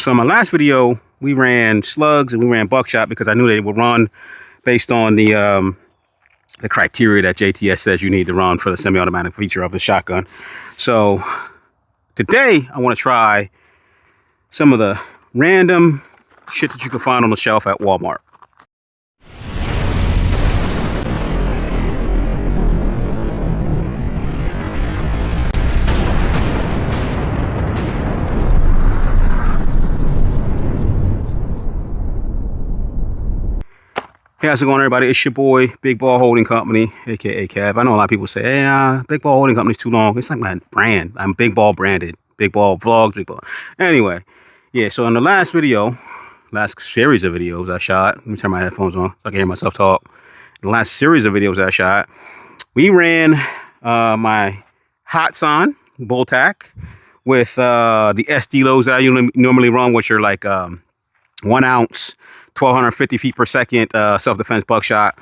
So in my last video, we ran slugs and we ran buckshot because I knew they would run based on the criteria that JTS says you need to run for the semi-automatic feature of the shotgun. So today I want to try some of the random shit that you can find on the shelf at Walmart. Hey, how's it going, everybody? It's your boy, Big Ball Holding Company, aka Cav. I know a lot of people say, hey, Big Ball Holding Company's too long. It's like my brand. I'm Big Ball branded. Big Ball vlogs, Big Ball. Anyway, yeah, so in the last series of videos I shot, let me turn my headphones on so I can hear myself talk. The last series of videos I shot, we ran my Hatsan bulltac with the SD loads that I normally run, which are like 1 ounce, 1,250 feet per second self-defense buckshot.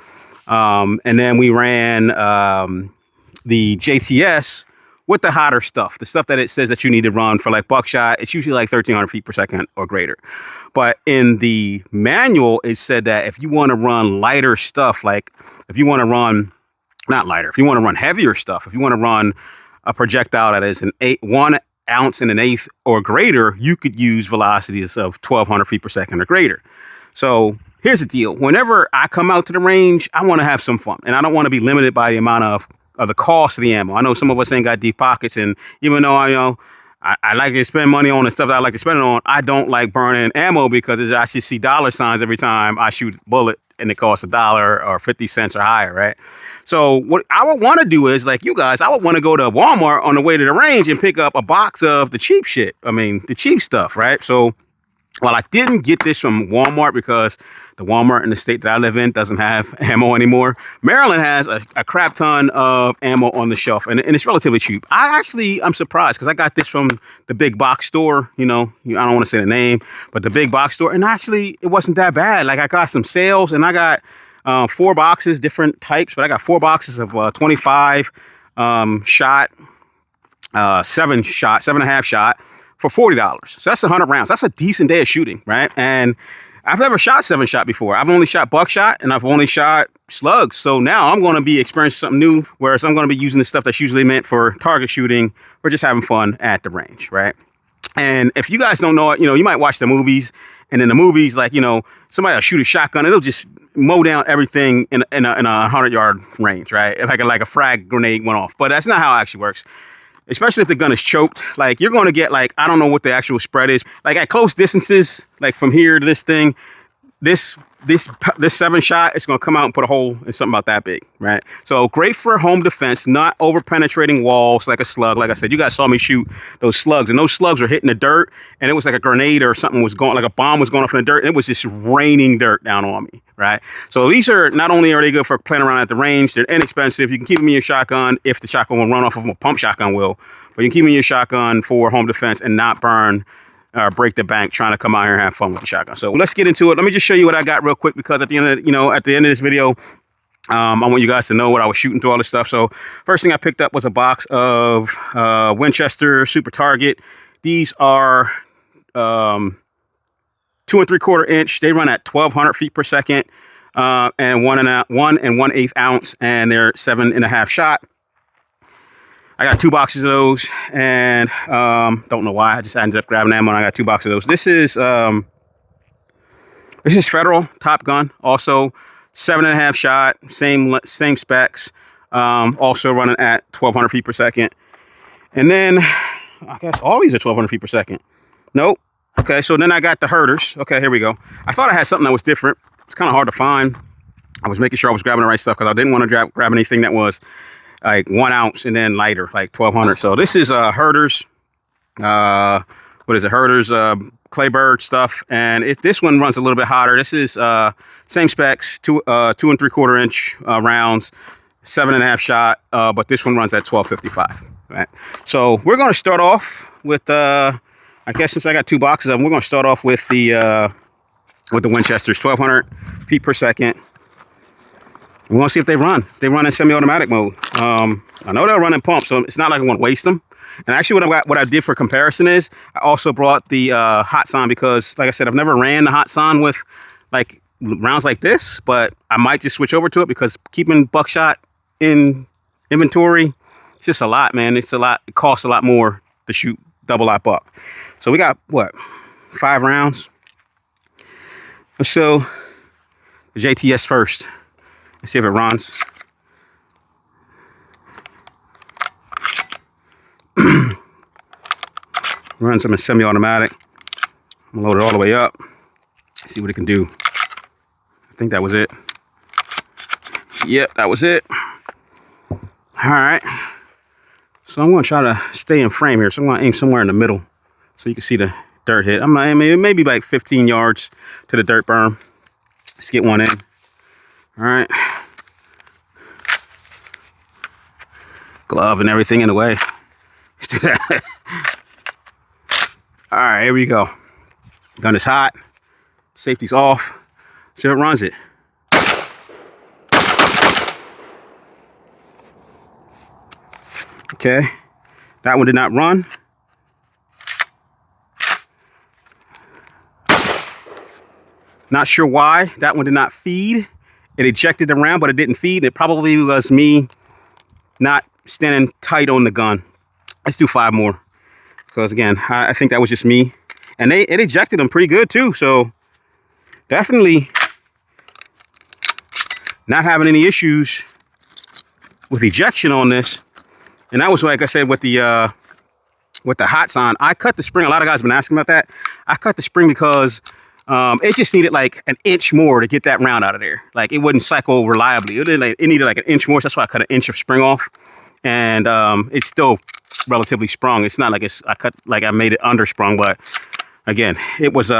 And then we ran the JTS with the hotter stuff, the stuff that it says that you need to run for like buckshot. It's usually like 1,300 feet per second or greater. But in the manual, it said that if you want to run lighter stuff, like if you want to run, not lighter, if you want to run heavier stuff, if you want to run a projectile that is 1 ounce and 1/8 or greater, you could use velocities of 1,200 feet per second or greater. So here's the deal. Whenever I come out to the range, I want to have some fun. And I don't want to be limited by the amount of the cost of the ammo. I know some of us ain't got deep pockets. And even though I like to spend money on the stuff that I like to spend it on, I don't like burning ammo because I should see dollar signs every time I shoot a bullet and it costs $1 or 50 cents or higher, right? So what I would want to do is, like you guys, I would want to go to Walmart on the way to the range and pick up a box of the cheap shit. I mean, the cheap stuff, right? So while I didn't get this from Walmart because the Walmart in the state that I live in doesn't have ammo anymore, Maryland has a crap ton of ammo on the shelf, and it's relatively cheap. I'm surprised because I got this from the big box store. I don't want to say the name, but the big box store, and actually it wasn't that bad. Like I got some sales, and I got 4 boxes, different types, but I got 4 boxes of 25 shot, 7.5 shot. For $40. So that's 100 rounds. That's a decent day of shooting, right? And I've never shot 7-shot before. I've only shot buckshot and I've only shot slugs. So now I'm going to be experiencing something new, whereas I'm going to be using the stuff that's usually meant for target shooting or just having fun at the range, right? And if you guys don't know it, you might watch the movies, and in the movies, like, somebody will shoot a shotgun, it'll just mow down everything in a 100-yard range, right? Like a frag grenade went off. But that's not how it actually works. Especially if the gun is choked, like you're going to get like, I don't know what the actual spread is. Like at close distances, like from here to this thing, this 7-shot, it's going to come out and put a hole in something about that big, right? So great for home defense, not over penetrating walls like a slug. Like I said, you guys saw me shoot those slugs, and those slugs were hitting the dirt, and it was like a grenade or something was going, like a bomb was going off in the dirt, and it was just raining dirt down on me, right? So these are, not only are they good for playing around at the range, they're inexpensive. You can keep them in your shotgun if the shotgun will run off of them. A pump shotgun will, but you can keep them in your shotgun for home defense and not burn or break the bank trying to come out here and have fun with the shotgun. So let's get into it. Let me just show you what I got real quick, because at the end of this video, I want you guys to know what I was shooting through all this stuff. So first thing I picked up was a box of Winchester Super Target. These are 2 3/4 inch. They run at 1,200 feet per second, and 1 1/8 ounce, and they're 7.5 shot. I got 2 boxes of those, and don't know why. I just ended up grabbing ammo, and I got 2 boxes of those. This is Federal Top Gun, also 7.5 shot, same specs, also running at 1,200 feet per second. And then I guess all these are 1,200 feet per second. Nope. Okay, so then I got the Herders. Okay, here we go. I thought I had something that was different. It's kind of hard to find. I was making sure I was grabbing the right stuff because I didn't want to grab anything that was like 1 ounce and then lighter, like 1,200. So this is Herders. What is it? Herders Claybird stuff. And this one runs a little bit hotter. This is same specs, 2 3/4 inch rounds, 7.5 shot. But this one runs at 1255. Right. So we're going to start off with I guess since I got 2 boxes of them, we're going to start off with the Winchesters, 1,200 feet per second. We want to see if they run. They run in semi-automatic mode. I know they'll run in pump, so it's not like I want to waste them. And actually what I did for comparison is I also brought the Hatsan because, like I said, I've never ran the Hatsan with like rounds like this, but I might just switch over to it because keeping buckshot in inventory, it's just a lot, man. It's a lot. It costs a lot more to shoot double live buck. So we got what, 5 rounds. Let's show the JTS first. Let's see if it runs. Runs them in semi-automatic. I'm gonna load it all the way up. See what it can do. I think that was it. Yep, that was it. All right. So I'm gonna try to stay in frame here. So I'm gonna aim somewhere in the middle so you can see the dirt hit. I'm aiming maybe like 15 yards to the dirt berm. Let's get one in. All right. Glove and everything in the way. Let's do that. All right, here we go. Gun is hot. Safety's off. See if it runs it. Okay. That one did not run. Not sure why. That one did not feed. It ejected the round, but it didn't feed. It probably was me not standing tight on the gun. Let's do 5 more. Because again, I think that was just me. And it ejected them pretty good too. So definitely not having any issues with ejection on this. And that was, like I said, with the Hatsan. I cut the spring. A lot of guys have been asking about that. I cut the spring because it just needed like an inch more to get that round out of there. Like it wouldn't cycle reliably. It needed like an inch more. So that's why I cut an inch of spring off. And it's still relatively sprung. It's not like I made it undersprung, but again, it was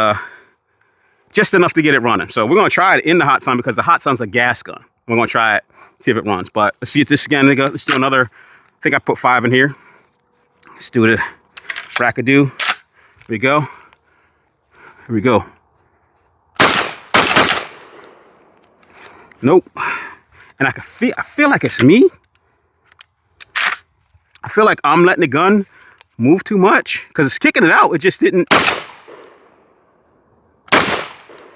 just enough to get it running. So we're gonna try it in the Hatsan because the Hatsan's a gas gun. We're gonna try it, see if it runs. But let's see if this again. Let's do another. I think I put 5 in here. Let's do the Rackadoo. Here we go. Here we go. Nope. And I feel like it's me. I feel like I'm letting the gun move too much because it's kicking it out. It just didn't.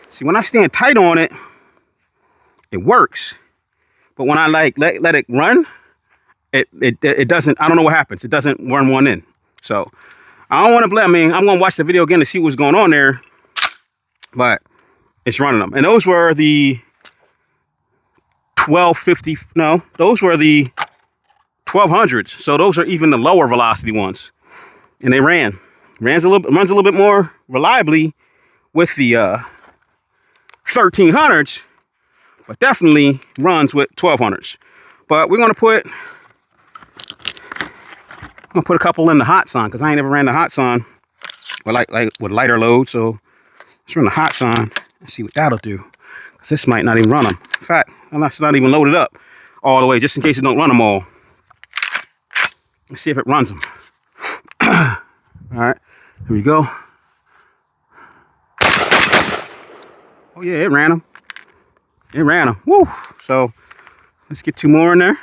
See, when I stand tight on it, it works. But when I like let it run, it doesn't. I don't know what happens. It doesn't run one in. So I don't want to blame. I mean, I'm gonna watch the video again to see what's going on there. But it's running them, and those were the 1250. No, those were the 1200s. So those are even the lower velocity ones, and they runs a little bit more reliably with the 1300s, but definitely runs with 1200s. But we're gonna put a couple in the Hatsan because I ain't never ran the Hatsan with lighter load. So let's run the Hatsan and see what that'll do. Because this might not even run them. In fact, it's not even loaded up all the way, just in case it don't run them all. Let's see if it runs them. All right, here we go. Oh yeah, it ran them. It ran them. Woo! So let's get 2 more in there.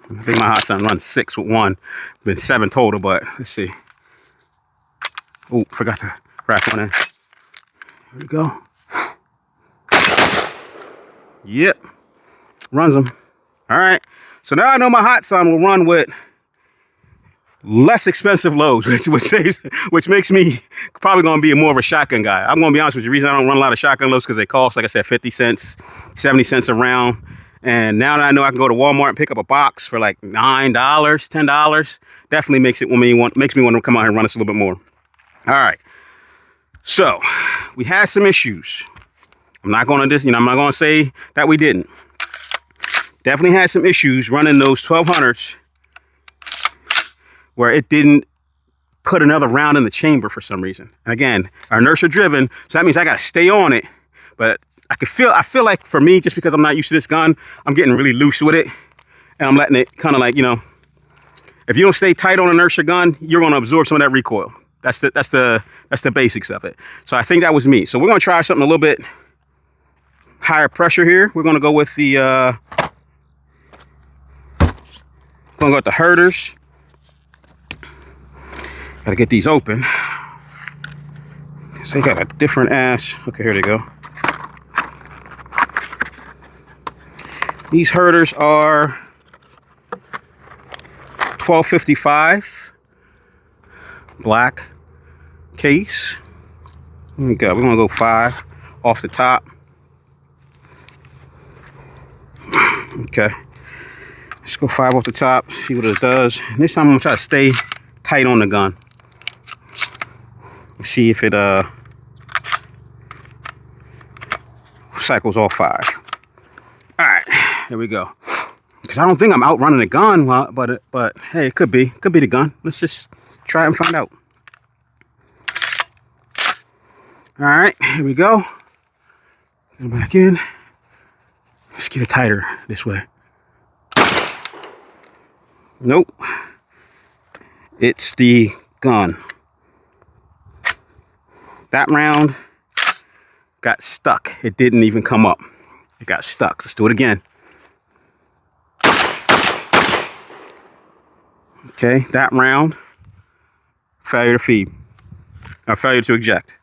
I think my Hatsan runs 6 with 1. Been 7 total, but let's see. Oh, forgot to rack one in. Here we go. Yep. Runs them. All right. So now I know my Hatsan will run with less expensive loads, which makes me probably going to be more of a shotgun guy. I'm going to be honest with you. The reason I don't run a lot of shotgun loads because they cost, like I said, 50 cents, 70 cents a round. And now that I know I can go to Walmart and pick up a box for like $9, $10, definitely makes me want to come out here and run this a little bit more. All right. So we had some issues. I'm not going to say that we didn't. Definitely had some issues running those 1200s where it didn't put another round in the chamber for some reason. And again, our inertia driven, so that means I got to stay on it. But I feel like for me, just because I'm not used to this gun, I'm getting really loose with it. And I'm letting it kind of like, if you don't stay tight on an inertia gun, you're going to absorb some of that recoil. That's the basics of it. So I think that was me. So we're going to try something a little bit higher pressure here. We're going to go with the Gonna go with the herders. Gotta get these open. So they got a different ass. Okay, here they go. These herders are 1255 black case. We're gonna go 5 off the top. Okay, let's go 5 off the top, see what it does. And this time I'm gonna try to stay tight on the gun. See if it cycles all 5. All right, here we go. Because I don't think I'm outrunning the gun, but hey, it could be the gun. Let's just try and find out. All right, here we go. Go back in. Let's get it tighter this way. Nope. It's the gun. That round got stuck. It didn't even come up. It got stuck. Let's do it again. Okay, that round, failure to feed, or failure to eject.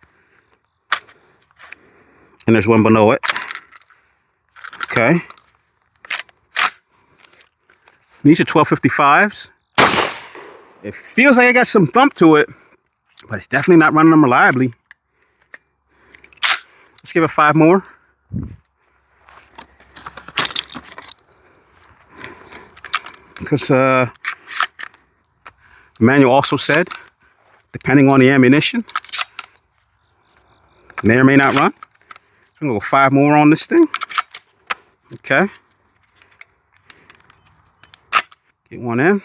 And there's one below it. Okay. These are 1255s. It feels like I got some thump to it, but it's definitely not running them reliably. Let's give it 5 more. Because the manual also said, depending on the ammunition, may or may not run. So I'm gonna go 5 more on this thing. Okay. Get one in.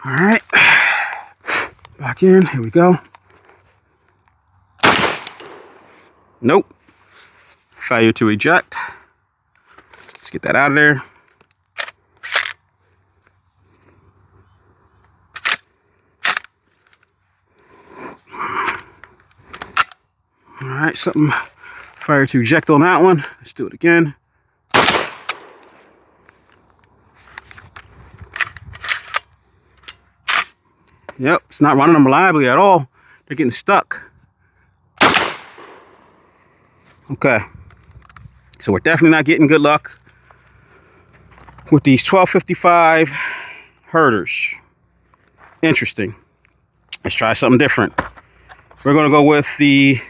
All right. Back in. Here we go. Nope. Failure to eject. Let's get that out of there. All right, something fire to eject on that one. Let's do it again. Yep, it's not running them reliably at all. They're getting stuck. Okay, so we're definitely not getting good luck with these 1255 herders. Interesting. Let's try something different. We're gonna go with the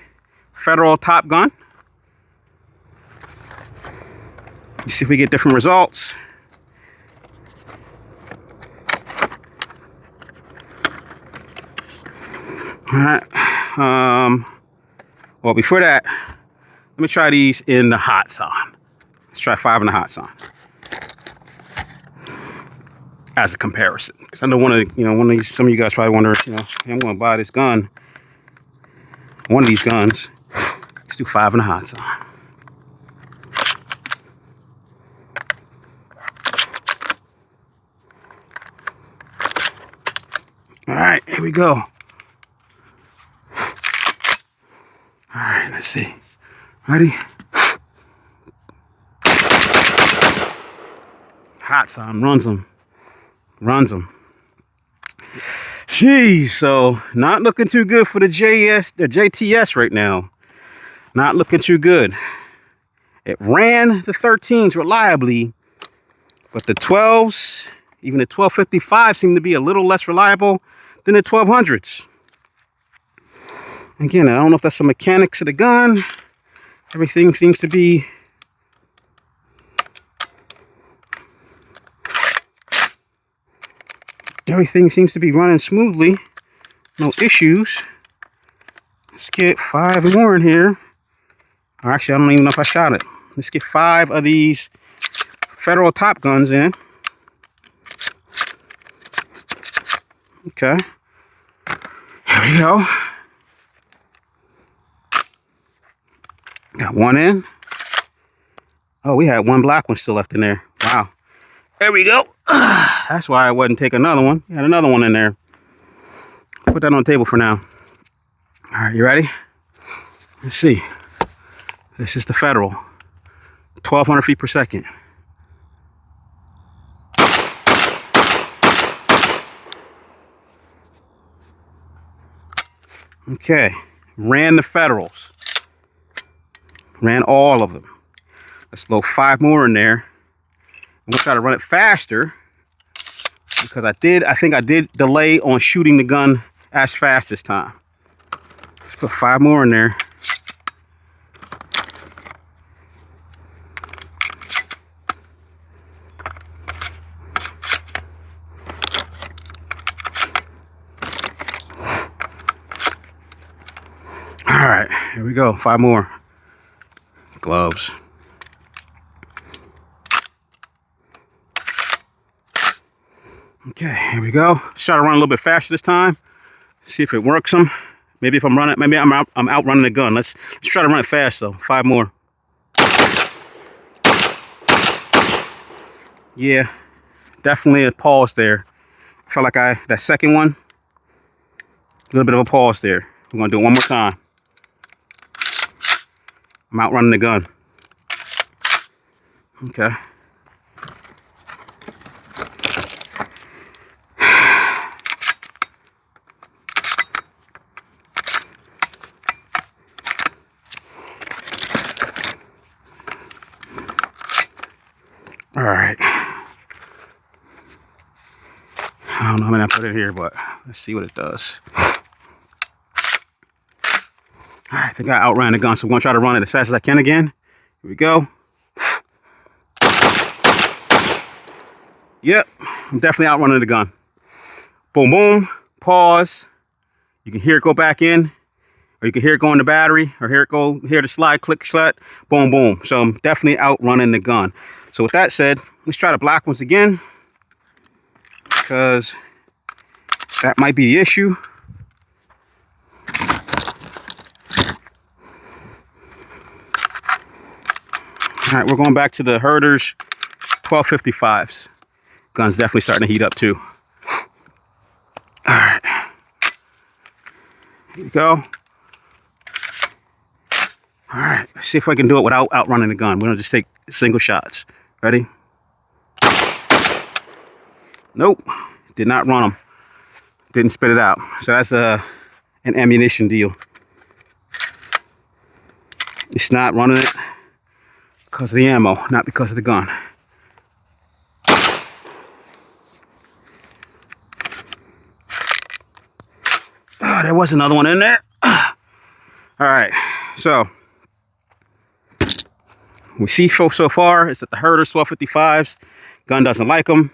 Federal Top Gun. Let's see if we get different results. All right. Well, before that, let me try these in the Hatsan. Let's try 5 in the Hatsan as a comparison. Because I know some of you guys probably wonder, hey, I'm going to buy this gun, one of these guns. Let's do 5 in the Hatsan. All right, here we go. All right, let's see. Ready? Hatsan runs them. Jeez, so not looking too good for the JTS right now. Not looking too good. It ran the 13s reliably, but the 12s, even the 1255, seem to be a little less reliable than the 1200s. Again, I don't know if that's the mechanics of the gun. Everything seems to be running smoothly. No issues. Let's get 5 more in here. Or actually, I don't even know if I shot it. Let's get 5 of these Federal Top Guns in. Okay. Here we go. Got one in. Oh, we had one black one still left in there. Wow. There we go. That's why I wouldn't take another one. We had another one in there. Put that on the table for now. All right, you ready? Let's see. This is the Federal 1,200 feet per second. Okay, ran the Federals. Ran all of them. Let's throw 5 more in there. I'm gonna try to run it faster because I think I did delay on shooting the gun as fast this time. Let's put 5 more in there. All right, here we go. 5 more. Gloves. Okay, here we go. Try to run a little bit faster this time. See if it works them. Maybe if I'm running, maybe I'm outrunning the gun. Let's try to run it fast though. 5 more. Yeah, definitely a pause there. I felt like that second one, a little bit of a pause there. We're gonna do it one more time. I'm outrunning the gun. Okay. All right. I don't know how many I put in here, but let's see what it does. All right, I think I outran the gun, so I'm gonna try to run it as fast as I can again. Here we go. Yep, I'm definitely outrunning the gun. Boom, boom, pause. You can hear it go back in, or you can hear it go in the battery, or hear the slide, click, shut, boom, boom. So I'm definitely outrunning the gun. So with that said, let's try the black ones again, because that might be the issue. All right, we're going back to the Herders 1255s. Gun's definitely starting to heat up too. All right, here we go. All right, let's see if I can do it without outrunning the gun. We're gonna just take single shots. Ready? Nope, did not run them. Didn't spit it out. So that's an ammunition deal. It's not running it because of the ammo, not because of the gun. Oh, there was another one in there. All right, so we see so far is that the Herders 1255s, gun doesn't like them.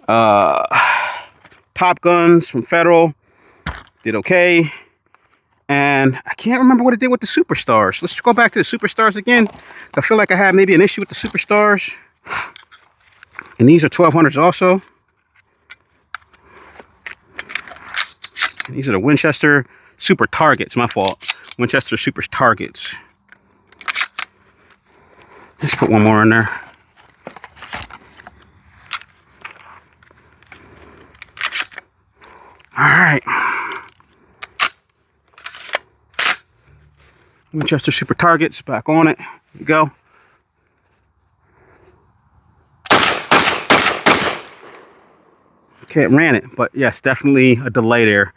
Top Guns from Federal did okay. And I can't remember what it did with the Superstars. Let's go back to the Superstars again. I feel like I had maybe an issue with the Superstars. And these are 1200s also. And these are the Winchester Super Targets, my fault. Winchester Super Targets. Let's put one more in there. All right. Winchester Super Targets, back on it. Here we go. Okay, it ran it, but yes, definitely a delay there.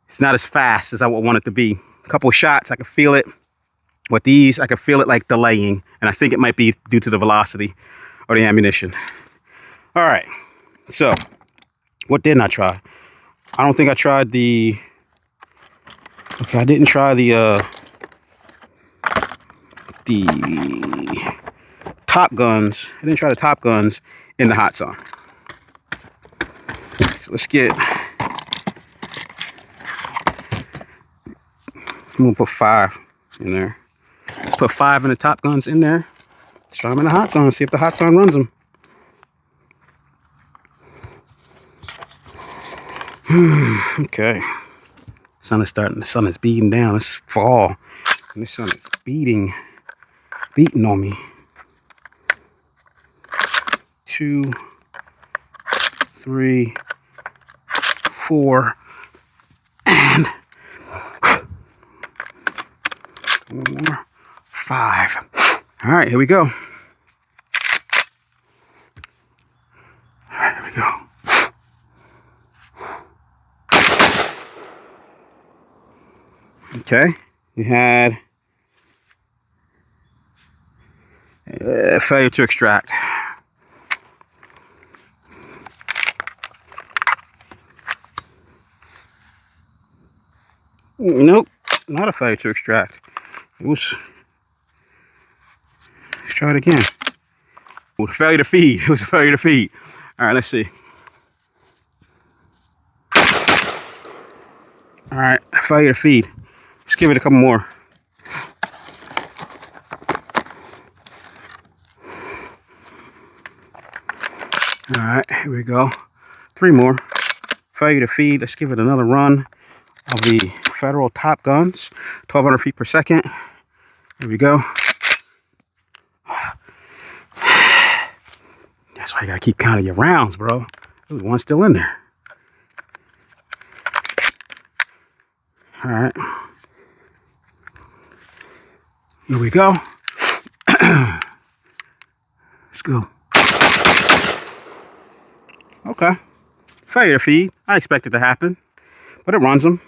It's not as fast as I would want it to be. A couple of shots, I can feel it. With these, I can feel it like delaying, and I think it might be due to the velocity or the ammunition. All right, so what didn't I try? I don't think I tried the... Okay, I didn't try the Top Guns. I didn't try the Top Guns in the Hatsan. So let's get... I'm gonna put 5 in there. Put 5 in the Top Guns in there. Let's try them in the Hatsan, see if the Hatsan runs them. Okay. The sun is beating down. It's fall. And the sun is beating on me. 2, 3, 4, and 4, 5. All right, here we go. All right, here we go. Okay, we had failure to extract. Nope, not a failure to extract. It was. Let's try it again. It was a failure to feed. It was a failure to feed. All right, let's see. All right, failure to feed. Let's give it a couple more. All right, here we go. 3 more. Failure to feed. Let's give it another run of the Federal Top Guns. 1,200 feet per second. Here we go. That's why you gotta keep counting your rounds, bro. There's one still in there. All right. Here we go. Let's go. Okay. Failure to feed. I expect it to happen, but it runs them.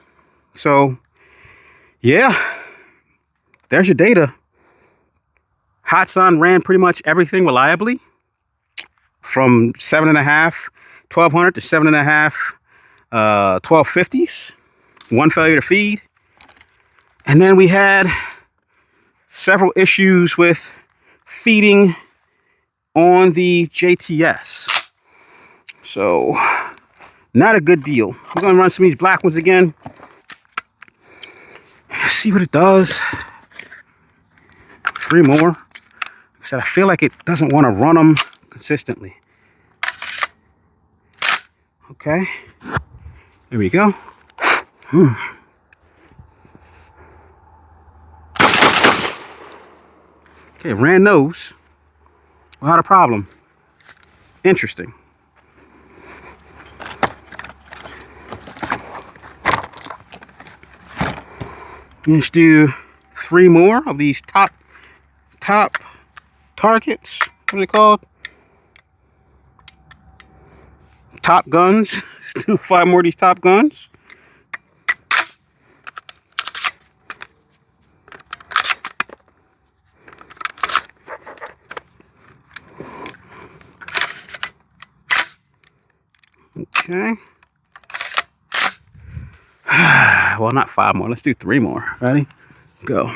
So, yeah. There's your data. Hatsan ran pretty much everything reliably. From 7.5, 1,200 to 7.5, 1250s. One failure to feed. And then we had several issues with feeding on the JTS. So, not a good deal. We're going to run some of these black ones again. See what it does. 3 more. Like I said, I feel like it doesn't want to run them consistently. Okay. Here we go. Okay, ran those without a problem. Interesting. Let's do 3 more of these top targets. What are they called? Top guns. Let's do 5 more of these top guns. Okay. Well, not 5 more. Let's do 3 more. Ready? Go.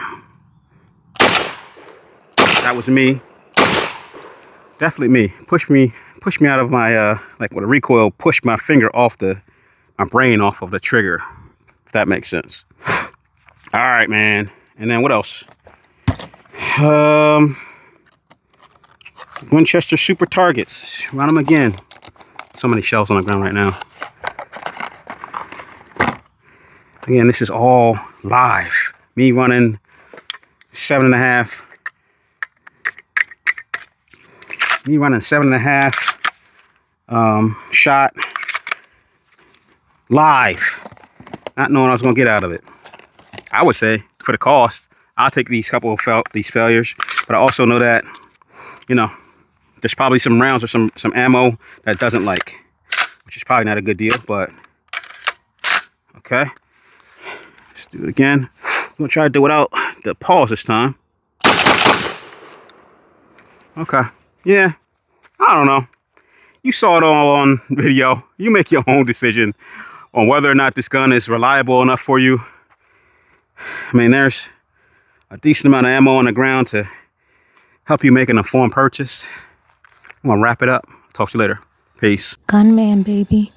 That was me. Definitely me. Push me out of my like with a recoil. Push my finger off my brain off of the trigger. If that makes sense. All right, man. And then what else? Winchester Super Targets. Run them again. So many shells on the ground right now. Again, this is all live. Me running 7.5. Me running 7.5 shot live. Not knowing I was gonna get out of it. I would say for the cost, I'll take these couple of these failures. But I also know that, you know, there's probably some rounds or some ammo that doesn't like, which is probably not a good deal, but okay. Let's do it again. I'm gonna try to do it without the pause this time. Okay. Yeah. I don't know. You saw it all on video. You make your own decision on whether or not this gun is reliable enough for you. I mean, there's a decent amount of ammo on the ground to help you make an informed purchase. I'm gonna wrap it up. Talk to you later. Peace. Gunman, baby.